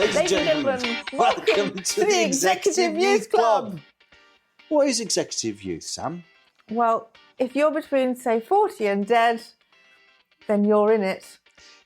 Ladies and gentlemen, welcome to the Executive Youth Club. What is executive youth, Sam? Well, if you're between, say, 40 and dead, then you're in it.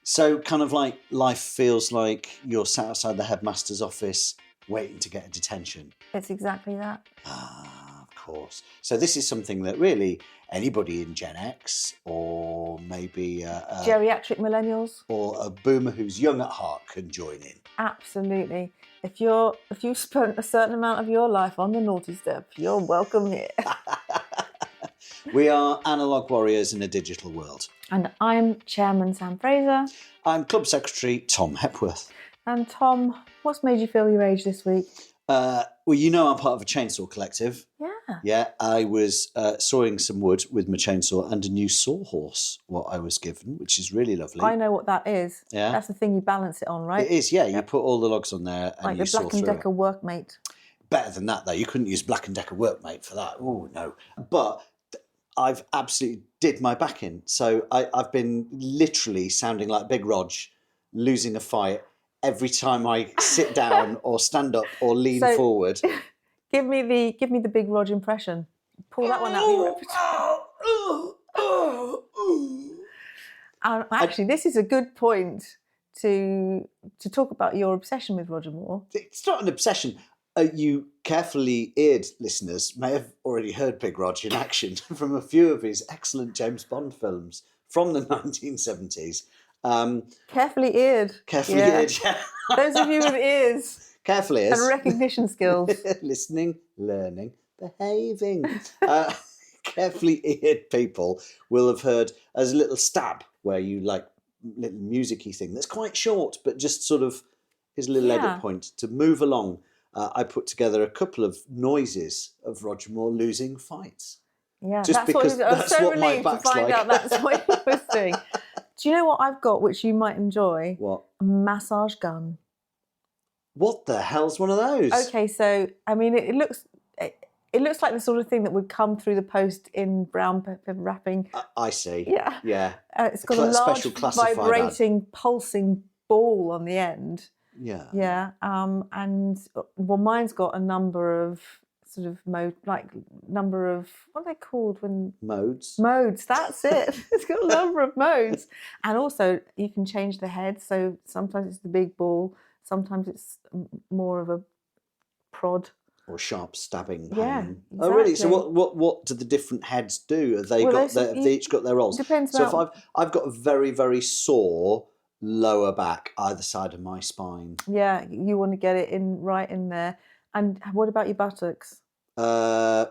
So kind of like life feels like you're sat outside the headmaster's office waiting to get a detention. It's exactly that. Ah, of course. So this is something that really anybody in Gen X or maybe Geriatric millennials. or a boomer who's young at heart can join in. Absolutely. If you've spent a certain amount of your life on the naughty step, you're welcome here. We are analog warriors in a digital world. And I'm Chairman Sam Fraser. I'm Club Secretary Tom Hepworth. And Tom, what's made you feel your age this week? Well, you know I'm part of a chainsaw collective. Yeah. Yeah, I was sawing some wood with my chainsaw and a new sawhorse, what I was given, which is really lovely. I know what that is. Yeah. That's the thing you balance it on, right? It is, yeah. You put all the logs on there and like you the saw Black through & Decker it. Workmate. Better than that, though. You couldn't use Black & Decker Workmate for that. Oh, no. But I've absolutely did my back in. So I've been literally sounding like Big Rog, losing a fight every time I sit down or stand up or lean forward. Give me the Big Rog impression. Pull that one out of your repertoire. Actually, this is a good point to talk about your obsession with Roger Moore. It's not an obsession. You carefully eared listeners may have already heard Big Rog in action from a few of his excellent James Bond films from the 1970s. Carefully eared. Carefully eared, yeah. Those of you with ears. Carefully ears. And recognition skills. Listening, learning, behaving. Carefully eared people will have heard as a little stab where you like little music-y thing that's quite short but just sort of is a little edit point to move along. I put together a couple of noises of Roger Moore losing fights. Yeah, just because that's so what my relieved back's to find like. out that's what you were doing. Do you know what I've got, which you might enjoy? What? A massage gun. What the hell's one of those? Okay, so I mean, it looks like the sort of thing that would come through the post in brown paper wrapping. I see. Yeah. Yeah. It's got a large special classified vibrating, pulsing ball on the end. Yeah. Yeah. And well, mine's got a number of sort of what are they called when modes? Modes. That's it. It's got a number of modes, and also you can change the head. So sometimes it's the big ball, sometimes it's more of a prod or sharp stabbing pain. Yeah, exactly. Oh, really? So what do the different heads do? Have they each got their roles? Depends. So if I've got a very, very sore lower back either side of my spine. Yeah, you want to get it right in there. And what about your buttocks? I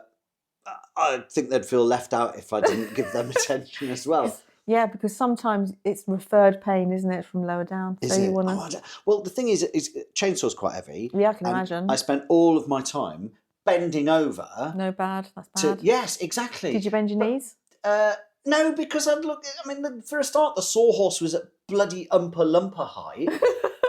think they'd feel left out if I didn't give them attention as well. Yeah, because sometimes it's referred pain, isn't it, from lower down? Is it? Well, the thing is chainsaw's quite heavy. Yeah, I can imagine. I spent all of my time bending over. No bad, that's bad. Yes, exactly. Did you bend your knees? No, because for a start, the sawhorse was at bloody umper-lumper height.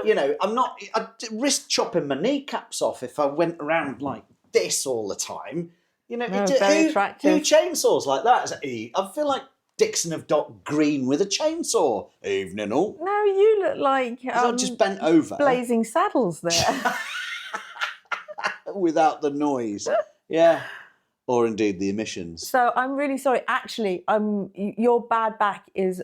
You know, I'd risk chopping my kneecaps off if I went around like this all the time. You know, very attractive. Who chainsaws like that? I feel like Dixon of Dock Green with a chainsaw. Evening all. No, you look like I just bent over. Blazing Saddles there. Without the noise. Yeah. Or indeed the emissions. So I'm really sorry. Actually, your bad back is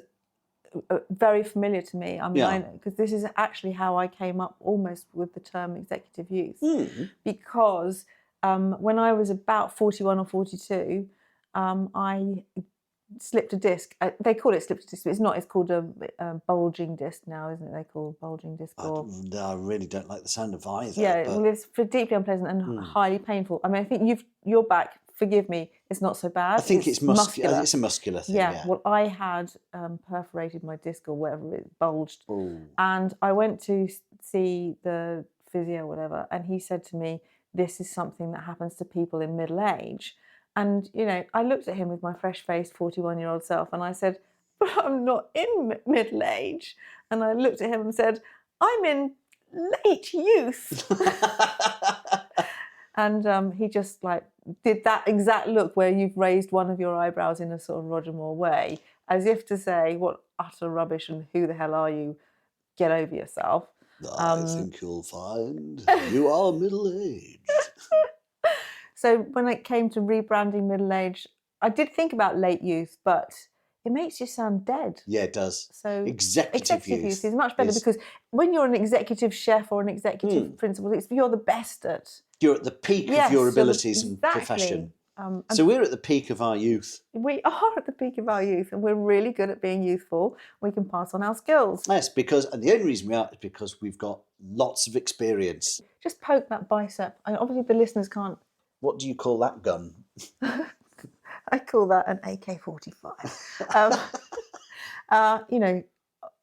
very familiar to me. I mean, because this is actually how I came up almost with the term executive youth. Because when I was about 41 or 42, I slipped a disc. They call it slipped a disc, but it's not. It's called a bulging disc now, isn't it? They call bulging disc. I really don't like the sound of either. Yeah, well, it's deeply unpleasant and highly painful. I mean, I think your back, forgive me, it's not so bad. I think it's muscular. It's a muscular thing. Yeah. Well, I had perforated my disc or whatever, it bulged. Ooh. And I went to see the physio or whatever, and he said to me, this is something that happens to people in middle age. And, you know, I looked at him with my fresh-faced 41-year-old self and I said, but I'm not in middle age. And I looked at him and said, I'm in late youth. And he just like did that exact look where you've raised one of your eyebrows in a sort of Roger Moore way, as if to say, what utter rubbish and who the hell are you? Get over yourself. I think you'll find you are middle-aged. So when it came to rebranding middle age, I did think about late youth, but it makes you sound dead. Yeah, it does. So executive youth is much better because when you're an executive chef or an executive principal, you're the best at. You're at the peak of your abilities and profession. So we're at the peak of our youth. We are at the peak of our youth, and we're really good at being youthful. We can pass on our skills. Yes, and the only reason we are is because we've got lots of experience. Just poke that bicep. Obviously, the listeners can't. What do you call that gun? I call that an AK-45.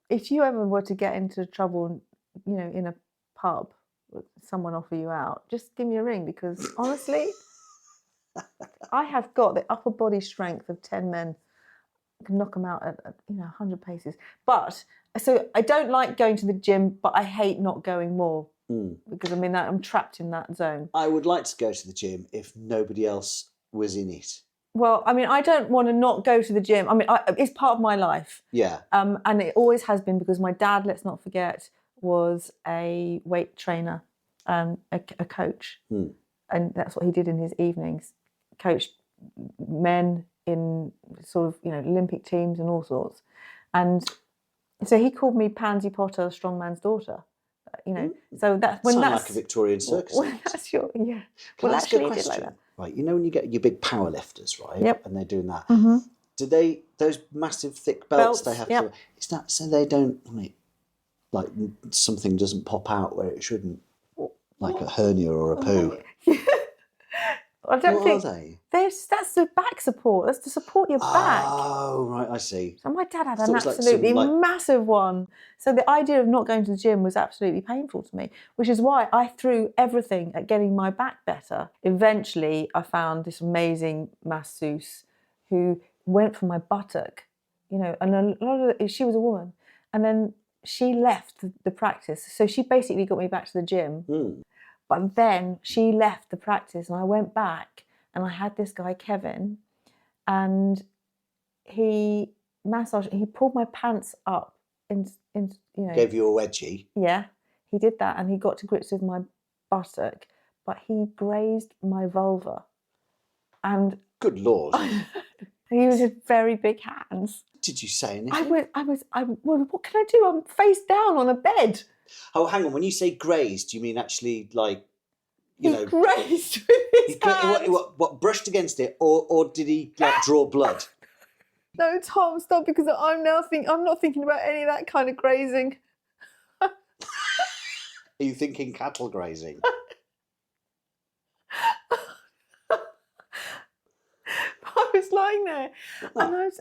If you ever were to get into trouble, in a pub, someone offer you out, just give me a ring because honestly, I have got the upper body strength of 10 men. I can knock them out at 100 paces. But so I don't like going to the gym, but I hate not going more because I'm trapped in that zone. I would like to go to the gym if nobody else was in it. Well, I don't want to not go to the gym. It's part of my life. Yeah. And it always has been because my dad, let's not forget, was a weight trainer, a coach. And that's what he did in his evenings. Coached men in sort of, Olympic teams and all sorts. And so he called me Pansy Potter, the strong man's daughter. So that's when that's like a Victorian circus. Well, that's your Can I ask a question? Like that. Right, when you get your big power lifters, right? Yep. And they're doing that. Mm-hmm. Do those massive thick belts they have to? Is that so they don't like something doesn't pop out where it shouldn't, like a hernia or a poo? I don't think are they? That's the back support. That's to support your back. Oh, right, I see. So my dad had an absolutely massive one. So the idea of not going to the gym was absolutely painful to me, which is why I threw everything at getting my back better. Eventually, I found this amazing masseuse who went for my buttock, and a lot of she was a woman, and then she left the practice. So she basically got me back to the gym. But then she left the practice and I went back and I had this guy, Kevin, and he pulled my pants up and gave you a wedgie. Yeah, he did that and he got to grips with my buttock, but he grazed my vulva. And good Lord. He was with very big hands. Did you say anything? Well, what can I do? I'm face down on a bed. Oh, hang on. When you say grazed, do you mean actually like, he grazed with his hand? What, brushed against it, or did he draw blood? No, Tom, stop, because I'm not thinking about any of that kind of grazing. Are you thinking cattle grazing? I was lying there and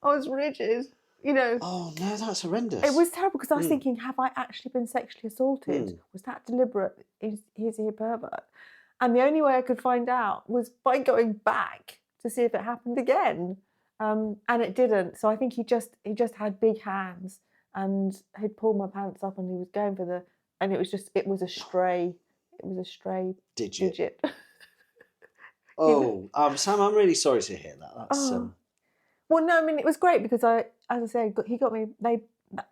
I was rigid. Oh no, that's horrendous. It was terrible because I was thinking, have I actually been sexually assaulted? Was that deliberate? Is he a pervert? And the only way I could find out was by going back to see if it happened again. And it didn't. So I think he just had big hands and he'd pulled my pants up and he was going for and it was a stray digit. Oh, Sam, I'm really sorry to hear that. That's Well, no, it was great because as I said, he got me.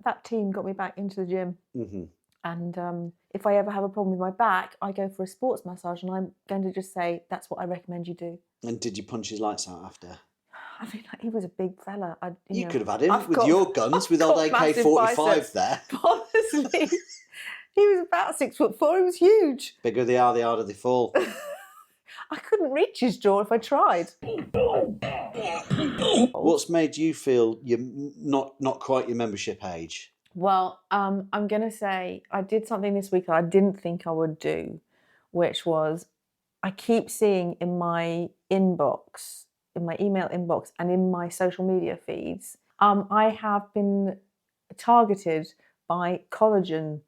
That team got me back into the gym. Mm-hmm. And if I ever have a problem with my back, I go for a sports massage, and I'm going to just say that's what I recommend you do. And did you punch his lights out after? He was a big fella. You could have had him with your guns, with old AK-45 there. Honestly, he was about 6'4". He was huge. Bigger they are, the harder they fall. I couldn't reach his jaw if I tried. What's made you feel you're not quite your membership age? Well, I'm going to say I did something this week that I didn't think I would do, which was I keep seeing in my inbox, in my email inbox and in my social media feeds, I have been targeted by collagen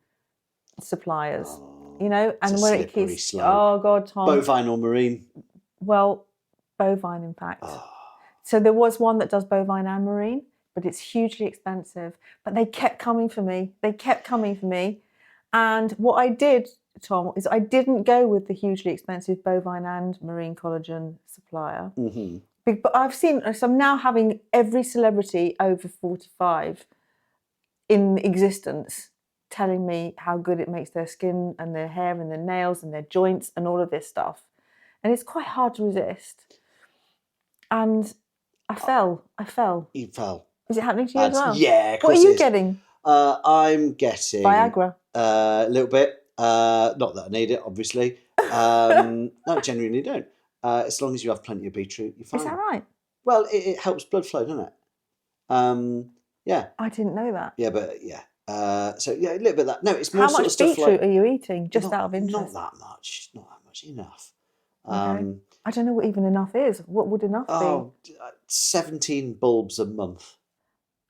suppliers. And where it keeps slope. Oh God, Tom. Bovine or marine? Well, bovine, in fact. So there was one that does bovine and marine, but it's hugely expensive. But they kept coming for me. And what I did, Tom, is I didn't go with the hugely expensive bovine and marine collagen supplier. Mm-hmm. But so I'm now having every celebrity over 45 in existence telling me how good it makes their skin and their hair and their nails and their joints and all of this stuff. And it's quite hard to resist. And I fell. You fell. Is it happening to you as well? Yeah, of course. What are you getting? I'm getting Viagra. A little bit. Not that I need it, obviously. No, genuinely don't. As long as you have plenty of beetroot, you're fine. Is that right? Well, it helps blood flow, doesn't it? Yeah. I didn't know that. Yeah, but yeah. So yeah, a little bit of that. No, it's more How sort much of stuff beetroot like, are you eating? Just not, out of interest. Not that much. Not that much. Enough. Okay. I don't know what even enough is. What would enough be? 17 bulbs a month.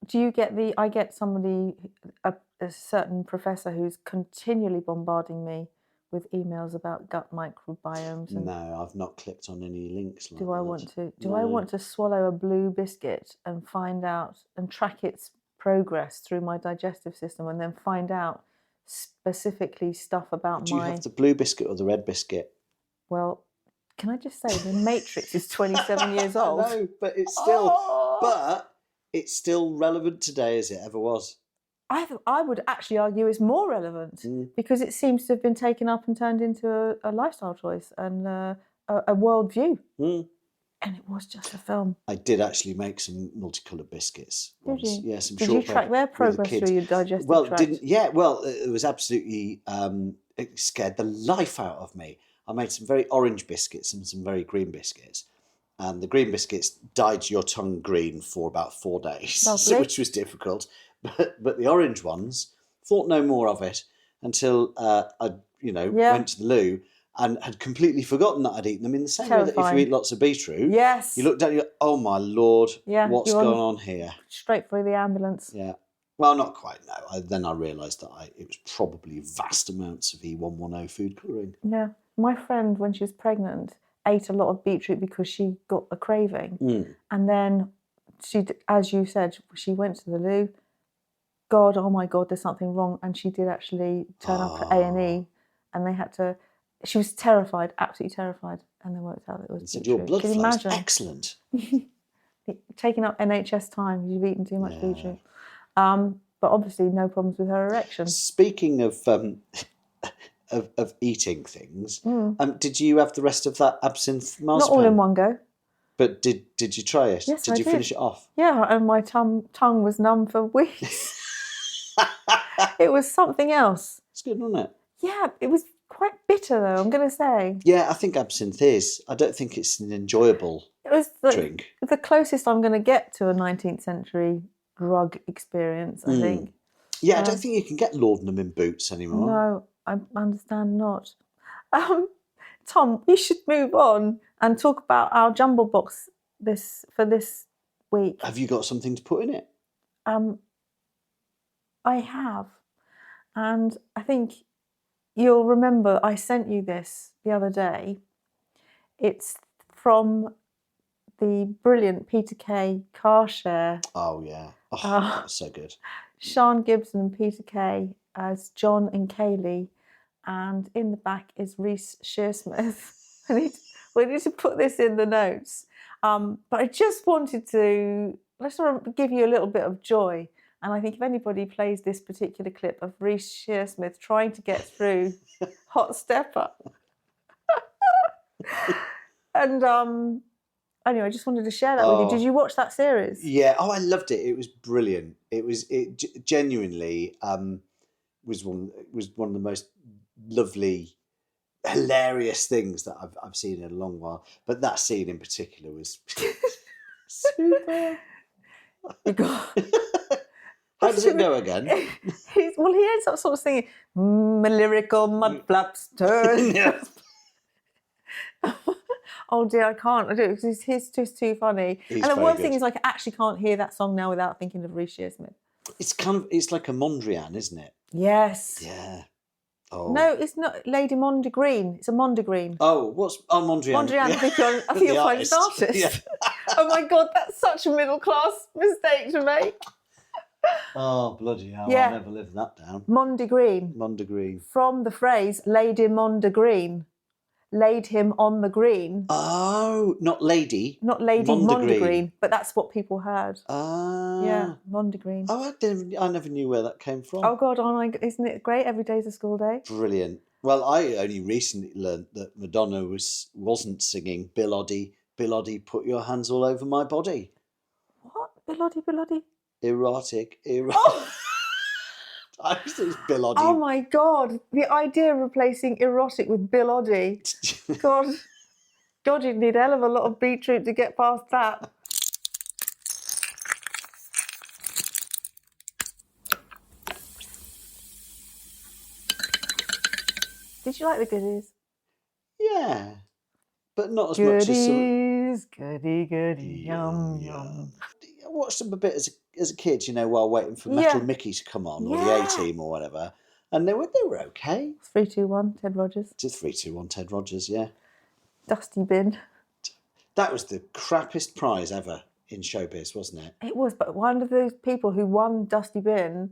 Do you get I get somebody, a certain professor who's continually bombarding me with emails about gut microbiomes. And no, I've not clicked on any links like do that. I want to? Do I want to swallow a blue biscuit and find out and track its progress through my digestive system and then find out specifically stuff about Do you have the blue biscuit or the red biscuit? Well, can I just say the Matrix is 27 years old? No, but it's still relevant today as it ever was. I would actually argue it's more relevant because it seems to have been taken up and turned into a lifestyle choice and a worldview. And it was just a film. I did actually make some multicoloured biscuits once. Did you? Yeah, some Did shortbread. Did you track their progress through your digestive tract? Well, it was absolutely it scared the life out of me. I made some very orange biscuits and some very green biscuits. And the green biscuits dyed your tongue green for about 4 days, which was difficult. But the orange ones, thought no more of it until I went to the loo and had completely forgotten that I'd eaten them. In the same way that if you eat lots of beetroot, you look down and you go, oh my Lord, what's going on here? Straight through the ambulance. Yeah. Well, not quite, no. Then I realised that it was probably vast amounts of E110 food colouring. Yeah. My friend, when she was pregnant, ate a lot of beetroot because she got a craving. And then she, as you said, she went to the loo. God, oh my God, there's something wrong. And she did actually turn up at A&E and they had to, she was terrified, absolutely terrified. And they worked out that it was beetroot. Your blood flow is excellent. Taking up NHS time, you've eaten too much beetroot. But obviously no problems with her erection. Speaking of eating things, did you have the rest of that absinthe marzipan? Not all in one go. But did you try it? Yes, did you finish it off? Yeah, and my tongue was numb for weeks. It was something else. It's good, wasn't it? Yeah, it was quite bitter though, I'm going to say. Yeah, I think absinthe is. I don't think it's an enjoyable drink. The closest I'm going to get to a 19th century drug experience, I think. Yeah, I don't think you can get laudanum in boots anymore. No, I understand not. Tom, we should move on and talk about our Jumble Box for this week. Have you got something to put in it? I have. And I think you'll remember I sent you this the other day. It's from the brilliant Peter Kay car share. Oh, yeah. Oh, that's so good. Sian Gibson and Peter Kay as John and Kaylee. And in the back is Reece Shearsmith. We need to put this in the notes. But I just wanted to give you a little bit of joy. And I think if anybody plays this particular clip of Reece Shearsmith trying to get through Hotstepper. And anyway, I just wanted to share that with you. Did you watch that series? Yeah. Oh, I loved it. It was brilliant. It genuinely was one of the most lovely, hilarious things that I've seen in a long while. But that scene in particular was super. How does it go again? He ends up sort of singing, "My lyrical mudflaps turn." Oh dear, I can't. I do it because he's just too funny. And the one thing is, I actually can't hear that song now without thinking of Reece Shearsmith. It's like a Mondrian, isn't it? Yes. Yeah. Oh. No, it's not Lady Mondegreen. It's a Mondegreen. Oh, Mondrian? Mondrian. Yeah. I think you're quite an artist. Yeah. Oh my God, that's such a middle class mistake to make. Oh, bloody hell, I'll never live that down. Mondegreen. Mondegreens. From the phrase Lady Mondegreen. laid him on the green. Oh, not Lady. Not Lady Mondegreen. Mondegreen, but that's what people heard. Ah. Yeah, Mondegreen. Oh, I never knew where that came from. Oh, God, isn't it great? Every day's a school day. Brilliant. Well, I only recently learned that Madonna wasn't singing Bill Oddie, Bill Oddie, put your hands all over my body. What? Bill Oddie, Bill Oddie? Erotic. Oh! I think it's Bill Oddie. Oh, my God. The idea of replacing erotic with Bill Oddie. God, you'd need a hell of a lot of beetroot to get past that. Did you like the goodies? Yeah, but not as much as some... Goody, yum, yum. I watched them a bit as a kid, while waiting for Metal Mickey to come on, or the A-Team or whatever, and they were okay. 3, 2, 1, Ted Rogers. Just 3, 2, 1, Ted Rogers, yeah. Dusty bin. That was the crappiest prize ever in showbiz, wasn't it? It was, but one of those people who won Dusty bin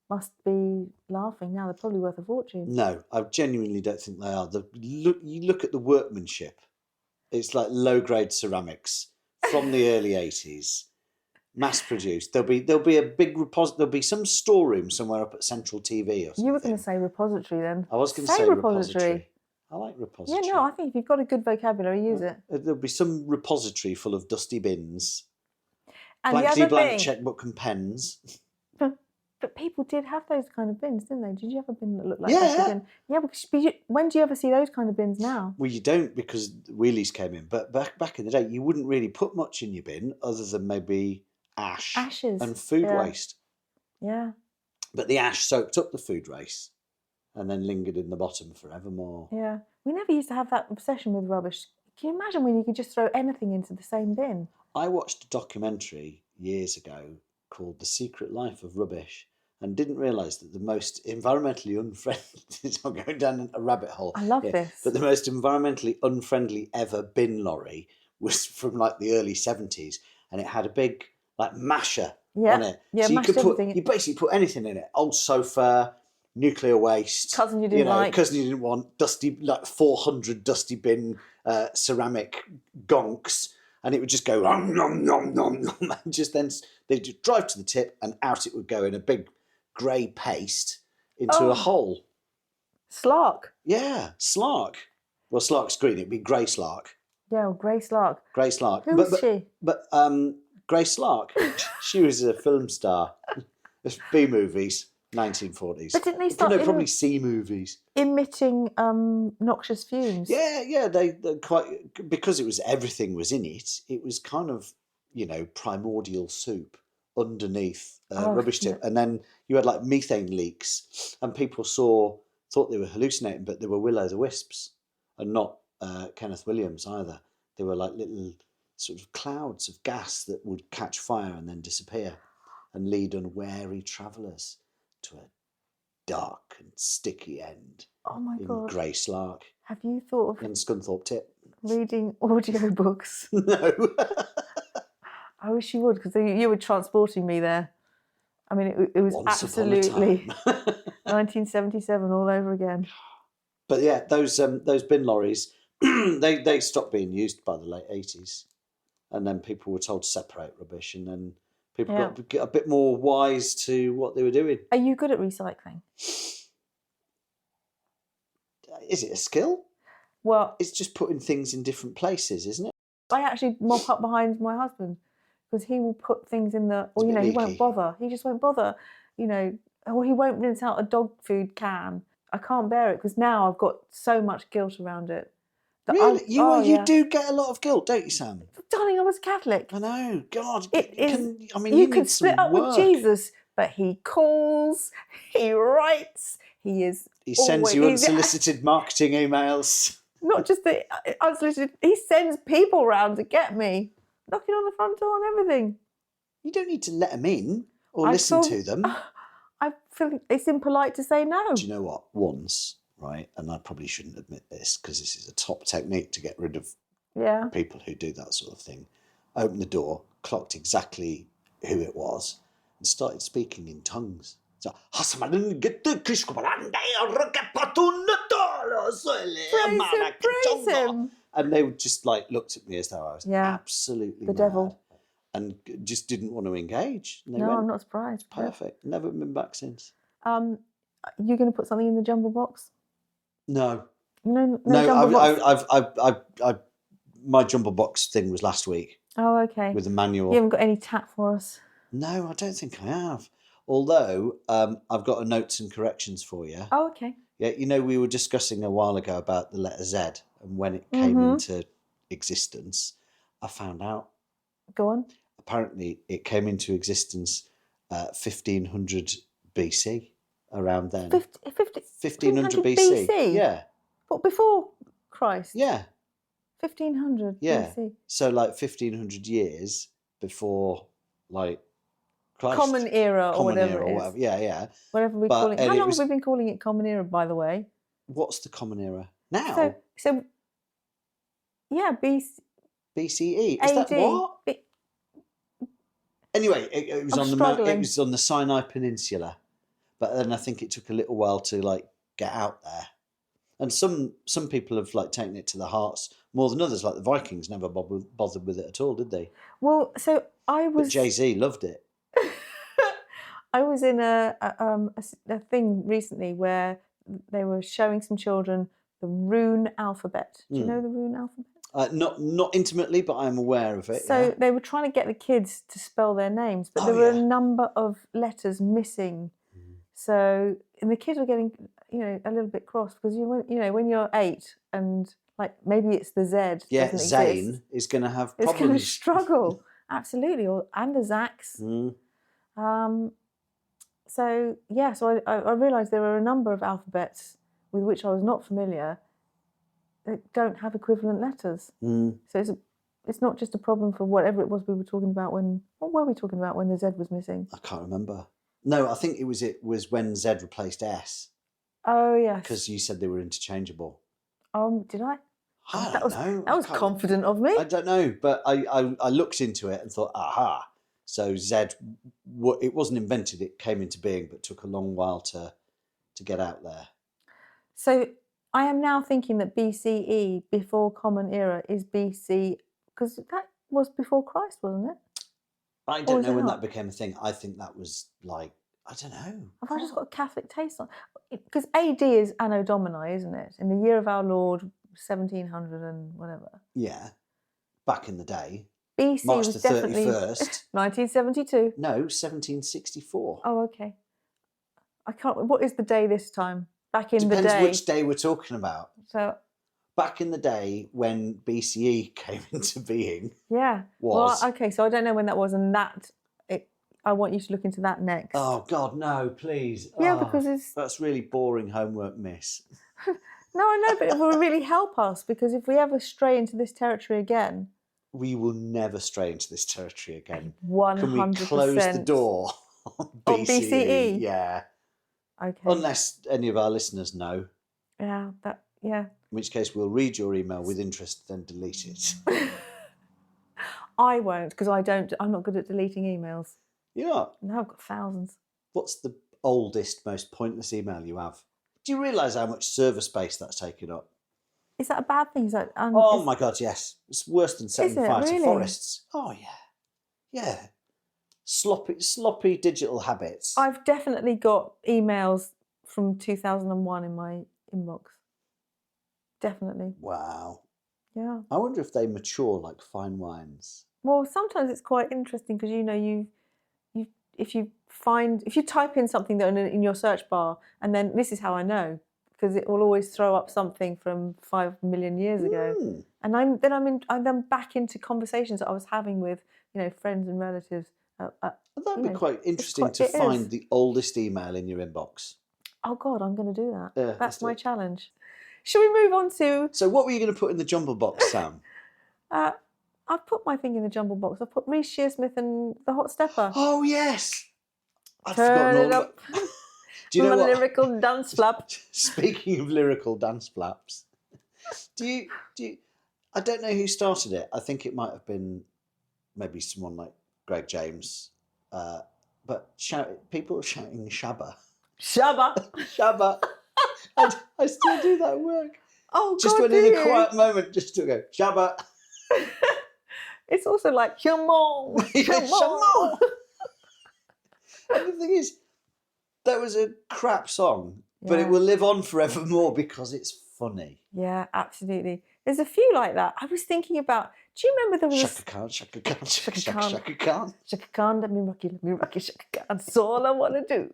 must be laughing now. They're probably worth a fortune. No, I genuinely don't think they are. You look at the workmanship. It's like low-grade ceramics from the early 80s, mass-produced. There'll be a big there'll be some storeroom somewhere up at Central TV or something. You were going to say repository then. I was going to say repository. I like repository. Yeah, no, I think if you've got a good vocabulary, use it. There'll be some repository full of dusty bins, and blankety-blank checkbook and pens. But people did have those kind of bins, didn't they? Did you have a bin that looked like that? Bin? Yeah, because when do you ever see those kind of bins now? Well, you don't, because wheelies came in. But back in the day, you wouldn't really put much in your bin other than maybe ashes and food waste. Yeah. But the ash soaked up the food waste and then lingered in the bottom forevermore. Yeah. We never used to have that obsession with rubbish. Can you imagine when you could just throw anything into the same bin? I watched a documentary years ago called The Secret Life of Rubbish, and didn't realise that the most environmentally unfriendly... I'm going down a rabbit hole. I love this. But the most environmentally unfriendly ever bin lorry was from like the early 70s, and it had a big masher on it. Yeah, so you basically put anything in it. Old sofa, nuclear waste. Cousin you didn't like. Cousin you didn't want. Dusty, 400 dusty bin ceramic gonks. And it would just go, nom, nom, nom, nom, nom. And just then they'd just drive to the tip and out it would go in a big grey paste into a hole. Slark. Yeah, slark. Well, slark's green. It'd be grey slark. Yeah, well, grey slark. Grey slark. Who was she? But Grace Slark, she was a film star. B movies, 1940s. But didn't they start? Probably C movies. Emitting noxious fumes. Yeah. They quite, because everything was in it. It was kind of primordial soup underneath rubbish tip, and then you had methane leaks, and people thought they were hallucinating, but they were will-o'-the-wisps, and not Kenneth Williams either. They were little sort of clouds of gas that would catch fire and then disappear and lead unwary travellers to a dark and sticky end. Oh my God. In Grey Slark. Have you thought of... In Scunthorpe Tip. Reading audiobooks? No. I wish you would, because you were transporting me there. I mean, it was Once absolutely 1977 all over again. But yeah, those bin lorries, they stopped being used by the late 80s. And then people were told to separate rubbish, and then people got a bit more wise to what they were doing. Are you good at recycling? Is it a skill? Well, it's just putting things in different places, isn't it? I actually mop up behind my husband, because he will put things in the... Or, he won't bother. He just won't bother, or he won't rinse out a dog food can. I can't bear it, because now I've got so much guilt around it. Really? You do get a lot of guilt, don't you, Sam? Darling, I was Catholic. I know. God. You can split up with Jesus, but he calls, he writes, he sends you unsolicited marketing emails. Not just the unsolicited, he sends people round to get me, knocking on the front door and everything. You don't need to let them in or listen to them. I feel it's impolite to say no. Do you know what? Once, right, and I probably shouldn't admit this because this is a top technique to get rid of people who do that sort of thing. Opened the door, clocked exactly who it was, and started speaking in tongues. So, Praise him. and they just like looked at me as though I was absolutely the mad devil, and just didn't want to engage. And they no, went, I'm not surprised. perfect. Never been back since. You're going to put something in the jumble box? No. No, jumble box. I've my jumble box thing was last week. Oh, okay. With the manual. You haven't got any tat for us? No, I don't think I have. Although I've got a notes and corrections for you. Oh, okay. Yeah, you know, we were discussing a while ago about the letter Z and when it came into existence. I found out. Go on. Apparently, it came into existence 1500 BC, around then. 1500 BC? Yeah. What, before Christ? Yeah. 1500 yeah. BC. So, like, 1500 years before, like, Christ. Common era or whatever it is. Whatever. Yeah, yeah. Whatever we call it. How long have we been calling it Common Era, by the way? What's the Common Era? Now? So yeah, BCE. Is AD. that what? Anyway, it was on the Sinai Peninsula, but then I think it took a little while to like get out there. And some people have like taken it to the hearts more than others. Like the Vikings never bothered with it at all, did they? Well, so But Jay-Z loved it. I was in a thing recently where they were showing some children the rune alphabet. Do you know the rune alphabet? Not intimately, but I'm aware of it. So they were trying to get the kids to spell their names, but there were a number of letters missing. So, and the kids were getting, a little bit cross because when you're 8 and like maybe it's the Z. Yeah, Zane is going to have problems. It's going to struggle, absolutely, and the Zax. So I realised there were a number of alphabets with which I was not familiar that don't have equivalent letters. So it's not just a problem for whatever it was we were talking about when. What were we talking about when the Z was missing? I can't remember. No, I think it was when Z replaced S. Oh yes. Because you said they were interchangeable. Did I? I don't know. That was confident of me. I don't know, but I looked into it and thought, aha. So Z, it wasn't invented; it came into being, but took a long while to get out there. So I am now thinking that BCE, before Common Era, is BC because that was before Christ, wasn't it? I don't know when that became a thing. I think that was like, I don't know. Have I just got a Catholic taste on? Because AD is Anno Domini, isn't it? In the year of our Lord, 1700 and whatever. Yeah, back in the day. BC March was the 31st. definitely 1972. No, 1764. Oh, okay. I can't. What is the day this time? Back in the day. Depends which day we're talking about. So. Back in the day when BCE came into being. Yeah. Was. Well, okay, so I don't know when that was, and I want you to look into that next. Oh God, no, please. Yeah, because that's really boring homework, miss. No, I know, but it will really help us because if we ever stray into this territory again, we will never stray into this territory again. 100%. Can we close the door on BCE? Yeah. Okay. Unless any of our listeners know. Yeah. In which case, we'll read your email with interest, then delete it. I won't because I'm not good at deleting emails. You're not? No, I've got thousands. What's the oldest, most pointless email you have? Do you realise how much server space that's taken up? Is that a bad thing? My God, yes. It's worse than setting fire to forests. Oh, yeah. Yeah. Sloppy digital habits. I've definitely got emails from 2001 in my inbox. Definitely. Wow. Yeah. I wonder if they mature like fine wines. Well, sometimes it's quite interesting because if you type in something that in your search bar, and then this is how I know because it will always throw up something from 5 million years ago, and I'm then back into conversations that I was having with friends and relatives. That'd be quite interesting to find the oldest email in your inbox. Oh God, I'm going to do that. Yeah, that's my challenge. Shall we move on to? So, what were you going to put in the jumble box, Sam? I've put my thing in the jumble box. I've put Reece Shearsmith and the Hotstepper. Oh yes, I've forgotten all about. Do you know what? Lyrical dance flap. Speaking of lyrical dance flaps, do you? I don't know who started it. I think it might have been maybe someone like Greg James, but people are shouting Shabba. Shabba. Shabba. I still do that at work. Oh, just God, when in a quiet moment, just to go, Shabba. It's also like, come on, come on. And the thing is, that was a crap song, but it will live on forevermore because it's funny. Yeah, absolutely. There's a few like that. I was thinking about, do you remember there was Shaka Khan, Shaka Khan, Shaka Khan. Shaka Khan, let me rock you, Shaka Khan. That's all I want to do.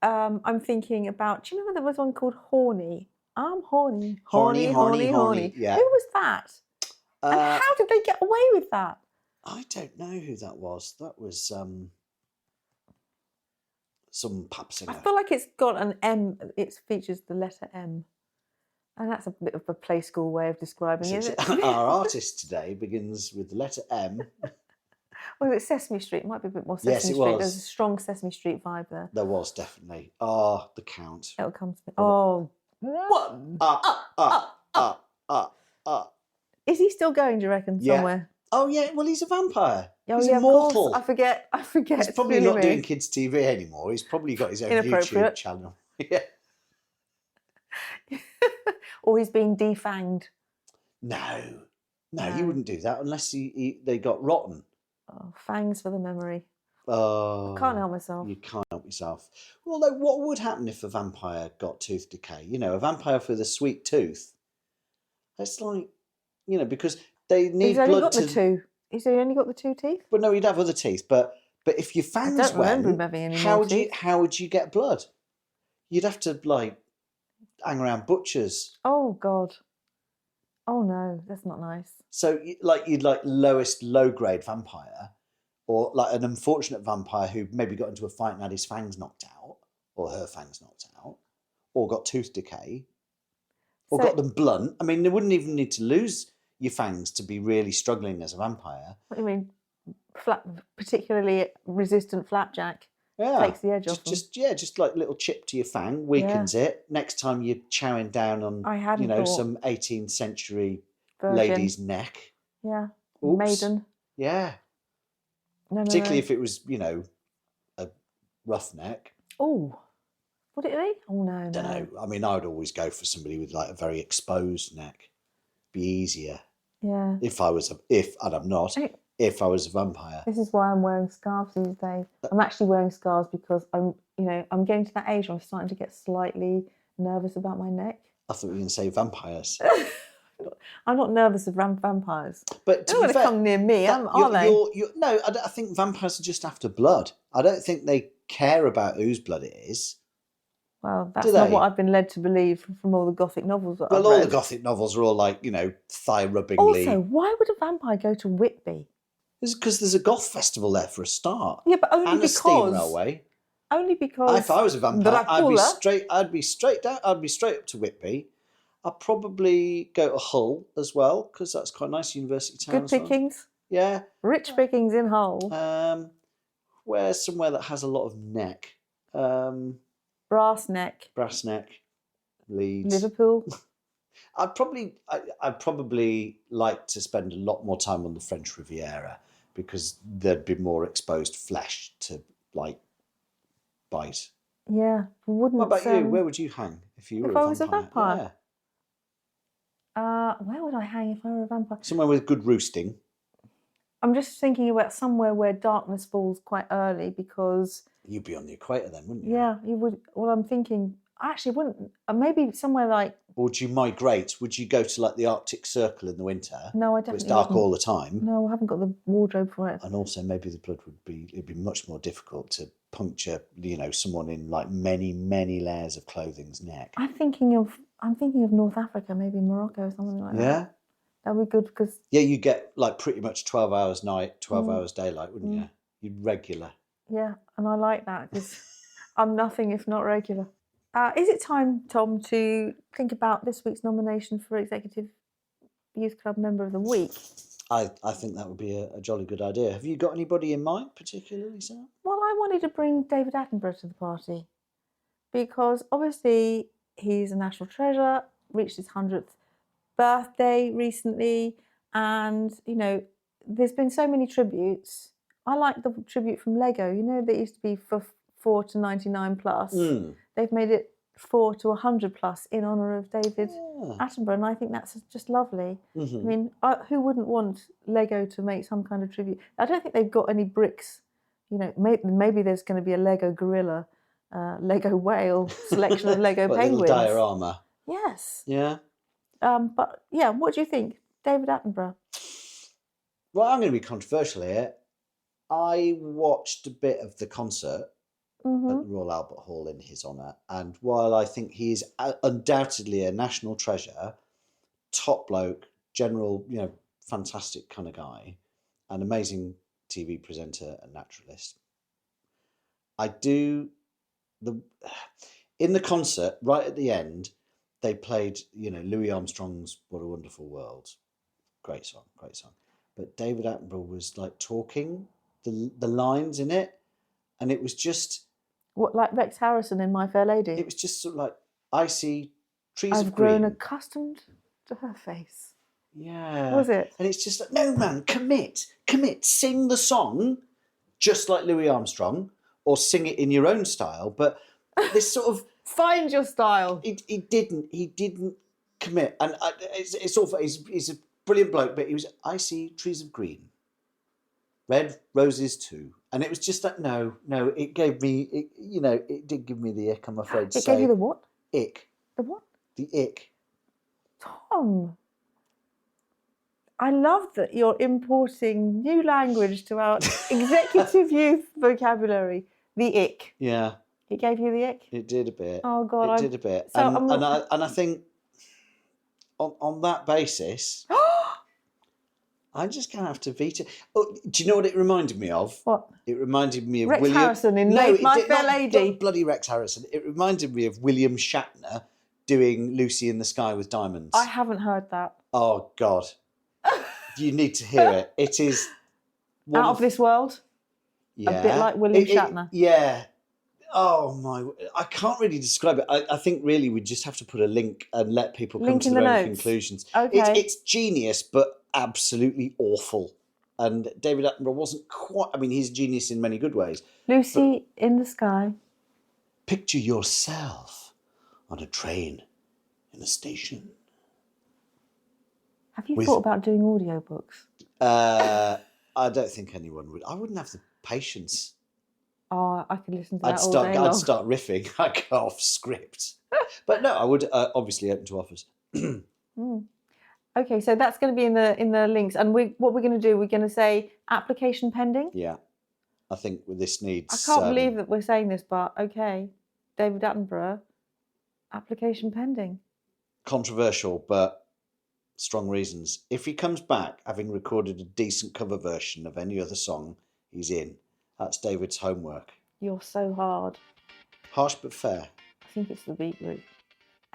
I'm thinking about, do you remember there was one called Horny? I'm horny. Horny. Yeah. Who was that? And how did they get away with that? I don't know who that was. That was some pop singer. I feel like it's got an M. It features the letter M. And that's a bit of a play school way of describing it, isn't it? Our artist today begins with the letter M. Was it Sesame Street? It might be a bit more Sesame Street. Was. There's a strong Sesame Street vibe there. There was, definitely. Oh, the Count. It'll come to me. Oh. Is he still going, do you reckon, somewhere? Oh, yeah. Well, he's a vampire. Oh, he's yeah, immortal. Of course. I forget. He's probably not doing kids' TV anymore. He's probably got his own YouTube channel. Yeah. Or he's being defanged. No, you wouldn't do that unless they got rotten. Oh, fangs for the memory. Oh, I can't help myself. You can't help yourself. Although, what would happen if a vampire got tooth decay? You know, a vampire with a sweet tooth. It's like, you know, because they need blood. He's only got the two. He's only got the 2 teeth. But no, he'd have other teeth. But if your fangs I don't remember him having any more teeth. How would you get blood? You'd have to like hang around butchers. Oh God. Oh no, that's not nice. So you'd like lowest low grade vampire, or like an unfortunate vampire who maybe got into a fight and had his fangs knocked out, or her fangs knocked out, or got tooth decay, or got them blunt. I mean, they wouldn't even need to lose your fangs to be really struggling as a vampire. What do you mean? Particularly resistant flapjack. Yeah, takes the edge off them. Just like little chip to your fang, weakens it. Next time you're chowing down on, some 18th century lady's neck. Yeah, Oops. maiden. Yeah, particularly if it was, a roughneck. Oh, would it be? Oh no, Don't know. I mean, I would always go for somebody with like a very exposed neck. Be easier. Yeah. If I was a vampire. This is why I'm wearing scarves these days. I'm actually wearing scarves because I'm getting to that age where I'm starting to get slightly nervous about my neck. I thought you were going to say vampires. I'm not nervous of vampires. But they're not going to come near me, are they? No, I think vampires are just after blood. I don't think they care about whose blood it is. Well, that's not what I've been led to believe from all the Gothic novels that I've read. All the Gothic novels are all like, thigh-rubbingly. Also, why would a vampire go to Whitby? It's because there's a goth festival there for a start. Yeah, but only because... a steam railway. Only because... If I was a vampire, I'd be straight up to Whitby. I'd probably go to Hull as well, because that's quite a nice university town. Good pickings. Yeah. Rich pickings in Hull. Where's somewhere that has a lot of neck? Brass neck. Leeds. Liverpool. I'd probably like to spend a lot more time on the French Riviera because there'd be more exposed flesh to like bite. Yeah, wouldn't. What about you? Where would you hang if you were a vampire? If I was a vampire? Yeah. Where would I hang if I were a vampire? Somewhere with good roosting. I'm just thinking about somewhere where darkness falls quite early because... You'd be on the equator then, wouldn't you? Yeah, you would. Well, I'm thinking... I actually wouldn't. Maybe somewhere like... Or would you migrate? Would you go to like the Arctic Circle in the winter? No, I definitely It's dark wouldn't. all the time. No, I haven't got the wardrobe for it. And also maybe the blood it'd be much more difficult to puncture, someone in like many, many layers of clothing's neck. I'm thinking of North Africa, maybe Morocco or something like that. Yeah? That'd be good because... Yeah, you get like pretty much 12 hours night, 12 hours daylight, wouldn't you? You'd regular. Yeah, and I like that because I'm nothing if not regular. Is it time, Tom, to think about this week's nomination for Executive Youth Club Member of the Week? I think that would be a jolly good idea. Have you got anybody in mind, particularly, Sam? Well, I wanted to bring David Attenborough to the party because obviously he's a national treasure, reached his 100th birthday recently, and, there's been so many tributes I like the tribute from Lego. You know, they used to be for 4 to 99 plus. They've made it 4 to 100 plus in honour of David Attenborough, and I think that's just lovely. I mean, who wouldn't want Lego to make some kind of tribute? I don't think they've got any bricks. You know, maybe there's going to be a Lego gorilla, Lego whale selection of Lego penguins. A little diorama. Yes. Yeah. But yeah, what do you think, David Attenborough? Well, I'm going to be controversial here. I watched a bit of the concert at the Royal Albert Hall in his honour, and while I think he is undoubtedly a national treasure, top bloke, general, you know, fantastic kind of guy, an amazing TV presenter and naturalist, in the concert, right at the end, they played, you know, Louis Armstrong's What a Wonderful World. Great song. But David Attenborough was like talking the lines in it, and it was just... What, like Rex Harrison in My Fair Lady? It was just sort of like, I see trees I've of green. grown accustomed to her face. Yeah. Was it? And it's just like, no, man, commit, sing the song just like Louis Armstrong, or sing it in your own style, but this sort of... Find your style. He didn't commit. And it's awful. He's a brilliant bloke, but he was, I see trees of green, red roses too. And it was just like, no, it gave me, it did give me the ick, I'm afraid to say. It gave you the what? Ick. The what? The ick. Tom, I love that you're importing new language to our executive youth vocabulary. The ick. Yeah. It gave you the ick? It did a bit. Oh, God. It did a bit. So and I think on that basis... I'm just going to have to veto. Oh, do you know what it reminded me of? What? It reminded me of Rex William... Harrison in My Fair Lady. Bloody Rex Harrison. It reminded me of William Shatner doing Lucy in the Sky with Diamonds. I haven't heard that. Oh, God. You need to hear it. It is... Out of this world? Yeah. A bit like William Shatner. Yeah. Oh, my... I can't really describe it. I think really we just have to put a link and let people come to their own conclusions. Okay. It's genius, but absolutely awful. And David Attenborough wasn't quite... I mean, he's a genius in many good ways. Lucy in the Sky. Picture yourself on a train in a station. Have you thought about doing audiobooks? I don't think anyone would. I wouldn't have the patience. Oh, I could listen to that all day long. I'd start riffing. I'd go off script. But no, I would obviously open to offers. Okay, so that's going to be in the links. And what we're going to do, we're going to say application pending? Yeah. I think this needs... I can't believe that we're saying this, but okay. David Attenborough, application pending. Controversial, but strong reasons. If he comes back having recorded a decent cover version of any other song, he's in. That's David's homework. You're so hard. Harsh but fair. I think it's the Beetroot.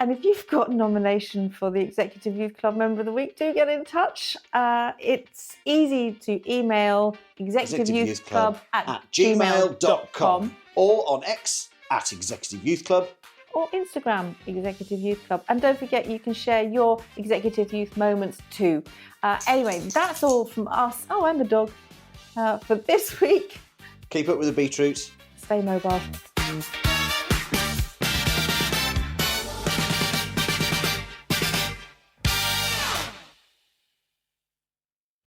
And if you've got a nomination for the Executive Youth Club Member of the Week, do get in touch. It's easy to email executiveyouthclub@gmail.com or on X @Executive Youth Club or Instagram Executive Youth Club. And don't forget, you can share your Executive Youth moments too. Anyway, that's all from us. Oh, and the dog for this week. Keep up with the Beetroot. Stay mobile.